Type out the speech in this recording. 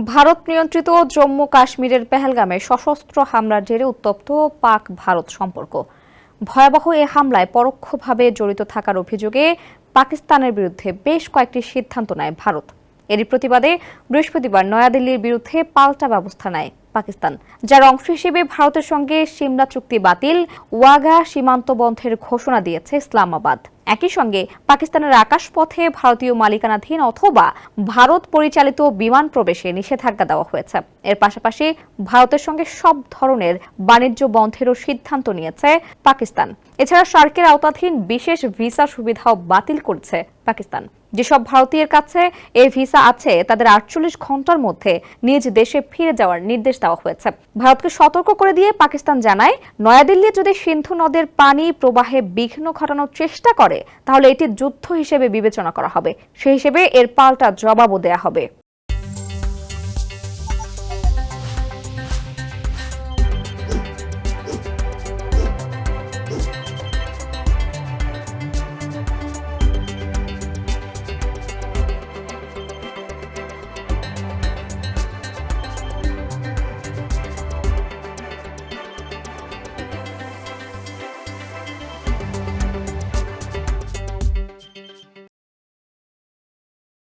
ভারত নিয়ন্ত্রিত জম্মু কাশ্মীরের পেহেলগামে সশস্ত্র হামলার জেরে উত্তপ্ত পাক ভারত সম্পর্ক। ভয়াবহ এ হামলায় পরোক্ষভাবে জড়িত থাকার অভিযোগে পাকিস্তানের বিরুদ্ধে বেশ কয়েকটি সিদ্ধান্ত নেয় ভারত। এরই প্রতিবাদে বৃহস্পতিবার নয়াদিল্লির বিরুদ্ধে পাল্টা ব্যবস্থা নেয় পাকিস্তান, যার অংশ হিসেবে ভারতের সঙ্গে সিমলা চুক্তি বাতিল, ওয়াঘা সীমান্ত বন্ধের ঘোষণা দিয়েছে ইসলামাবাদ। একই সঙ্গে পাকিস্তানের আকাশপথে ভারতীয় মালিকানাধীন অথবা ভারত পরিচালিত বিমান প্রবেশে নিষেধাজ্ঞা দেওয়া হয়েছে। এর পাশাপাশি ভারতের সঙ্গে সব ধরনের বাণিজ্য বন্ধেরও সিদ্ধান্ত নিয়েছে পাকিস্তান। এছাড়া সার্কের আওতাধীন বিশেষ ভিসা সুবিধাও বাতিল করেছে পাকিস্তান। যেসব ভারতীয়ের কাছে এই ভিসা আছে তাদের ৪৮ ঘন্টার মধ্যে নিজ দেশে ফিরে যাওয়ার নির্দেশ দেওয়া হয়েছে। ভারতকে সতর্ক করে দিয়ে পাকিস্তান জানায়, নয়াদিল্লি যদি সিন্ধু নদের পানি প্রবাহে বিঘ্ন ঘটানোর চেষ্টা করে তাহলে এটি যুদ্ধ হিসেবে বিবেচনা করা হবে। সেই হিসেবে এর পাল্টা জবাবও দেয়া হবে।